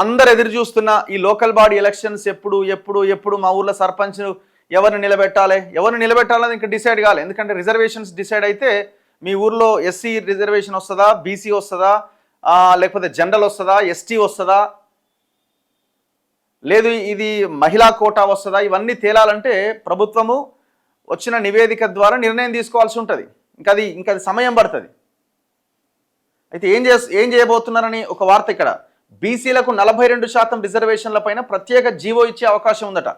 అందరు ఎదురు చూస్తున్న ఈ లోకల్ బాడీ ఎలక్షన్స్ ఎప్పుడు ఎప్పుడు ఎప్పుడు మా ఊర్లో సర్పంచ్ ఎవరిని నిలబెట్టాలని ఇంకా డిసైడ్ కావాలి. ఎందుకంటే రిజర్వేషన్స్ డిసైడ్ అయితే మీ ఊర్లో ఎస్సీ రిజర్వేషన్ వస్తుందా, బీసీ వస్తుందా, లేకపోతే జనరల్ వస్తుందా, ఎస్టీ వస్తుందా, లేదు ఇది మహిళా కోటా వస్తుందా, ఇవన్నీ తేలాలంటే ప్రభుత్వము వచ్చిన నివేదిక ద్వారా నిర్ణయం తీసుకోవాల్సి ఉంటుంది. ఇంకా అది సమయం పడుతుంది. అయితే ఏం చేయబోతున్నారని ఒక వార్త ఇక్కడ, బీసీలకు 42% రిజర్వేషన్ల పైన ప్రత్యేక జీవో ఇచ్చే అవకాశం ఉందట.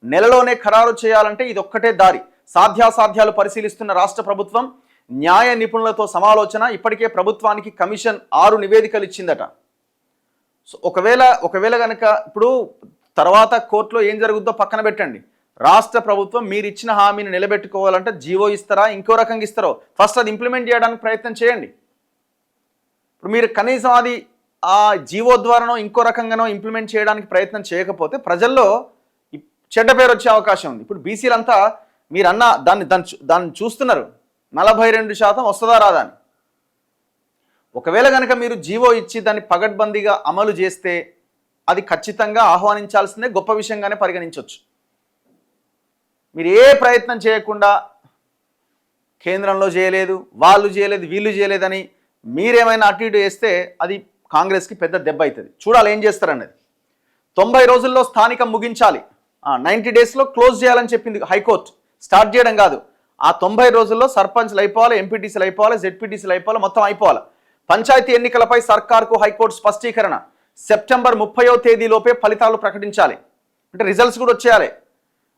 నెలలోనే ఖరారు చేయాలంటే ఇది ఒక్కటే దారి. సాధ్యాసాధ్యాలు పరిశీలిస్తున్న రాష్ట్ర ప్రభుత్వం న్యాయ నిపుణులతో సమాలోచన. ఇప్పటికే ప్రభుత్వానికి కమిషన్ 6 నివేదికలు ఇచ్చిందట. సో ఒకవేళ కనుక ఇప్పుడు తర్వాత కోర్టులో ఏం జరుగుద్దో పక్కన పెట్టండి. రాష్ట్ర ప్రభుత్వం మీరు ఇచ్చిన హామీని నిలబెట్టుకోవాలంటే జీవో ఇస్తారా, ఇంకో రకంగా ఇస్తారో ఫస్ట్ అది ఇంప్లిమెంట్ చేయడానికి ప్రయత్నం చేయండి. ఇప్పుడు మీరు కనీసం అది ఆ జీవో ద్వారానో ఇంకో రకంగానో ఇంప్లిమెంట్ చేయడానికి ప్రయత్నం చేయకపోతే ప్రజల్లో చెడ్డ పేరు వచ్చే అవకాశం ఉంది. ఇప్పుడు బీసీలంతా మీరు అన్న దాన్ని చూస్తున్నారు, 42% వస్తుందా రాదా అని. ఒకవేళ కనుక మీరు జీవో ఇచ్చి దాన్ని పగడ్బందీగా అమలు చేస్తే అది ఖచ్చితంగా ఆహ్వానించాల్సిందే, గొప్ప విషయంగానే పరిగణించవచ్చు. మీరు ఏ ప్రయత్నం చేయకుండా కేంద్రంలో చేయలేదు, వాళ్ళు చేయలేదు, వీళ్ళు చేయలేదని మీరేమైనా అటు ఇటు చేస్తే అది కాంగ్రెస్కి పెద్ద దెబ్బ అవుతుంది. చూడాలి ఏం చేస్తారన్నది. 90 రోజుల్లో స్థానికం ముగించాలి, 90 డేస్లో క్లోజ్ చేయాలని చెప్పింది హైకోర్టు. స్టార్ట్ చేయడం కాదు, ఆ 90 రోజుల్లో సర్పంచ్లు అయిపోవాలి, ఎంపీటీసీలు అయిపోవాలి, జెడ్పీటీసీలు అయిపోవాలి, మొత్తం అయిపోవాలి. పంచాయతీ ఎన్నికలపై సర్కార్కు హైకోర్టు స్పష్టీకరణ. సెప్టెంబర్ 30వ తేదీలోపే ఫలితాలు ప్రకటించాలి. అంటే రిజల్ట్స్ కూడా వచ్చేయాలి.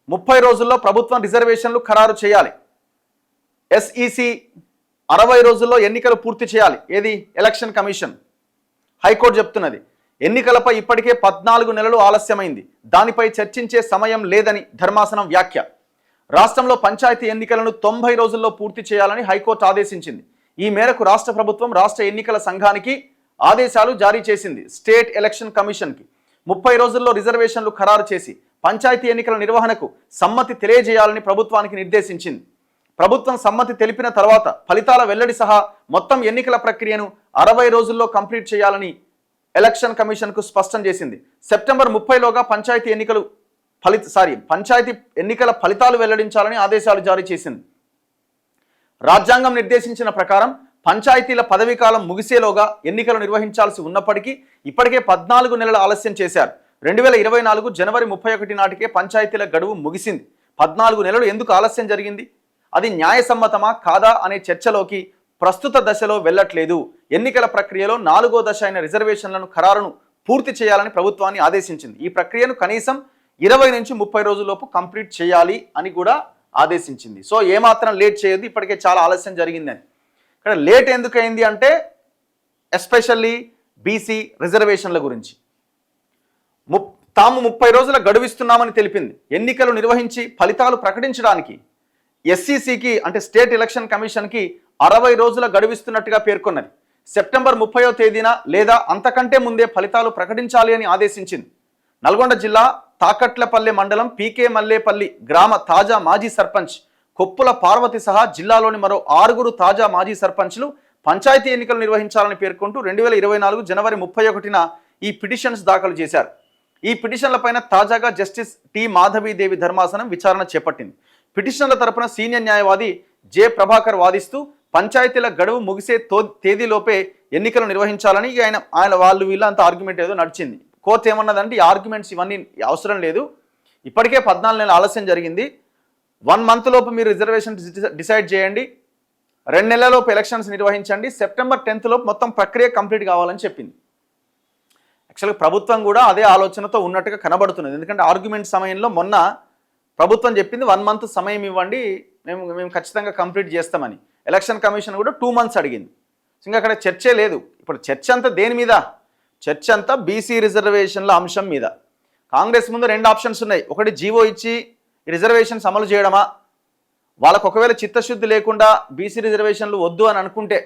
30 రోజుల్లో ప్రభుత్వం రిజర్వేషన్లు ఖరారు చేయాలి. ఎస్ఈసి 60 రోజుల్లో ఎన్నికలు పూర్తి చేయాలి. ఏది ఎలక్షన్ కమిషన్. హైకోర్టు చెప్తున్నది ఎన్నికలపై ఇప్పటికే 14 నెలలు ఆలస్యమైంది, దానిపై చర్చించే సమయం లేదని ధర్మాసనం వ్యాఖ్య. రాష్ట్రంలో పంచాయతీ ఎన్నికలను 90 రోజుల్లో పూర్తి చేయాలని హైకోర్టు ఆదేశించింది. ఈ మేరకు రాష్ట్ర ప్రభుత్వం రాష్ట్ర ఎన్నికల సంఘానికి ఆదేశాలు జారీ చేసింది. స్టేట్ ఎలక్షన్ కమిషన్కి 30 రోజుల్లో రిజర్వేషన్లు ఖరారు చేసి పంచాయతీ ఎన్నికల నిర్వహణకు సమ్మతి తెలియజేయాలని ప్రభుత్వానికి నిర్దేశించింది. ప్రభుత్వం సమ్మతి తెలిపిన తర్వాత ఫలితాల వెల్లడి సహా మొత్తం ఎన్నికల ప్రక్రియను 60 రోజుల్లో కంప్లీట్ చేయాలని ఎలక్షన్ కమిషన్కు స్పష్టం చేసింది. సెప్టెంబర్ 30లోగా పంచాయతీ ఎన్నికల ఫలితాలు వెల్లడించాలని ఆదేశాలు జారీ చేసింది. రాజ్యాంగం నిర్దేశించిన ప్రకారం పంచాయతీల పదవీకాలం ముగిసేలోగా ఎన్నికలు నిర్వహించాల్సి ఉన్నప్పటికీ ఇప్పటికే 14 నెలల ఆలస్యం చేశారు. 2024 జనవరి 31 నాటికే పంచాయతీల గడువు ముగిసింది. 14 నెలలు ఎందుకు ఆలస్యం జరిగింది, అది న్యాయసమ్మతమా కాదా అనే చర్చలోకి ప్రస్తుత దశలో వెళ్ళట్లేదు. ఎన్నికల ప్రక్రియలో 4వ దశ అయిన రిజర్వేషన్లను ఖరారును పూర్తి చేయాలని ప్రభుత్వాన్ని ఆదేశించింది. ఈ ప్రక్రియను కనీసం 20 నుంచి 30 రోజుల్లోపు కంప్లీట్ చేయాలి అని కూడా ఆదేశించింది. సో ఏమాత్రం లేట్ చేయొద్దు, ఇప్పటికే చాలా ఆలస్యం జరిగిందని. ఇక్కడ లేట్ ఎందుకైంది అంటే ఎస్పెషల్లీ బీసీ రిజర్వేషన్ల గురించి తాము 30 రోజుల గడువిస్తున్నామని తెలిపింది. ఎన్నికలు నిర్వహించి ఫలితాలు ప్రకటించడానికి ఎస్సీసీకి అంటే స్టేట్ ఎలక్షన్ కమిషన్కి 60 రోజుల గడువిస్తున్నట్టుగా పేర్కొన్నది. సెప్టెంబర్ 30వ తేదీన లేదా అంతకంటే ముందే ఫలితాలు ప్రకటించాలి అని ఆదేశించింది. నల్గొండ జిల్లా తాకట్లపల్లె మండలం పీకే మల్లేపల్లి గ్రామ తాజా మాజీ సర్పంచ్ కొప్పుల పార్వతి సహా జిల్లాలోని మరో 6 తాజా మాజీ సర్పంచ్లు పంచాయతీ ఎన్నికలు నిర్వహించాలని పేర్కొంటూ 2024 జనవరి 31న ఈ పిటిషన్స్ దాఖలు చేశారు. ఈ పిటిషన్లపైన తాజాగా జస్టిస్ టి మాధవీదేవి ధర్మాసనం విచారణ చేపట్టింది. పిటిషన్ల తరపున సీనియర్ న్యాయవాది జె ప్రభాకర్ వాదిస్తూ పంచాయతీల గడువు ముగిసే తేదీలోపే ఎన్నికలు నిర్వహించాలని ఆయన వీళ్ళంతా ఆర్గ్యుమెంట్ ఏదో నడిచింది. కోర్టు ఏమన్నదంటే ఈ ఆర్గ్యుమెంట్స్ ఇవన్నీ అవసరం లేదు, ఇప్పటికే 14 నెలల ఆలస్యం జరిగింది, 1 మంత్ లోపు మీరు రిజర్వేషన్ డిసైడ్ చేయండి, 2 నెలలలోపు ఎలక్షన్స్ నిర్వహించండి, సెప్టెంబర్ 10th లోపు మొత్తం ప్రక్రియ కంప్లీట్ కావాలని చెప్పింది. యాక్చువల్గా ప్రభుత్వం కూడా అదే ఆలోచనతో ఉన్నట్టుగా కనబడుతున్నది. ఎందుకంటే ఆర్గ్యుమెంట్ సమయంలో మొన్న ప్రభుత్వం చెప్పింది 1 మంత్ సమయం ఇవ్వండి, మేము ఖచ్చితంగా కంప్లీట్ చేస్తామని. ఎలక్షన్ కమిషన్ కూడా 2 మంత్స్ అడిగింది. ఇంకా అక్కడ చర్చే లేదు. ఇప్పుడు చర్చ అంతా దేని మీద? చర్చ అంతా బీసీ రిజర్వేషన్ల అంశం మీద. కాంగ్రెస్ ముందు 2 ఆప్షన్స్ ఉన్నాయి. ఒకటి జీవో ఇచ్చి రిజర్వేషన్స్ అమలు చేయడమా, వాళ్ళకు ఒకవేళ చిత్తశుద్ధి లేకుండా బీసీ రిజర్వేషన్లు వద్దు అని అనుకుంటే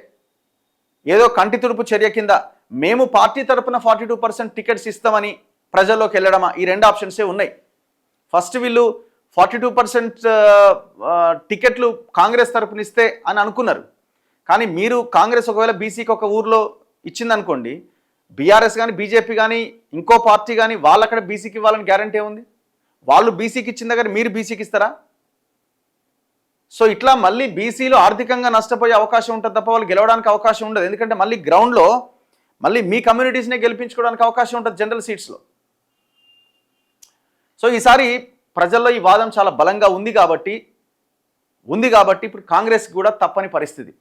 ఏదో కంటి తుడుపు చర్య కింద మేము పార్టీ తరపున 42% టికెట్స్ ఇస్తామని ప్రజల్లోకి వెళ్ళడమా, ఈ 2 ఆప్షన్సే ఉన్నాయి. ఫస్ట్ వీళ్ళు 42% టికెట్లు కాంగ్రెస్ తరపున ఇస్తే అని అనుకున్నారు. కానీ మీరు కాంగ్రెస్ ఒకవేళ బీసీకి ఒక ఊర్లో ఇచ్చిందనుకోండి, బీఆర్ఎస్ కానీ బీజేపీ కానీ ఇంకో పార్టీ కానీ వాళ్ళు అక్కడ బీసీకి ఇవ్వాలని గ్యారంటీ ఉంది? వాళ్ళు బీసీకి ఇచ్చిన దగ్గర మీరు బీసీకి ఇస్తారా? సో ఇట్లా మళ్ళీ బీసీలో ఆర్థికంగా నష్టపోయే అవకాశం ఉంటుంది తప్ప వాళ్ళు గెలవడానికి అవకాశం ఉండదు. ఎందుకంటే మళ్ళీ గ్రౌండ్లో మళ్ళీ మీ కమ్యూనిటీస్నే గెలిపించుకోవడానికి అవకాశం ఉంటుంది జనరల్ సీట్స్లో. సో ఈసారి ప్రజల్లో ఈ వాదం చాలా బలంగా ఉంది కాబట్టి ఇప్పుడు కాంగ్రెస్కి కూడా తప్పని పరిస్థితి.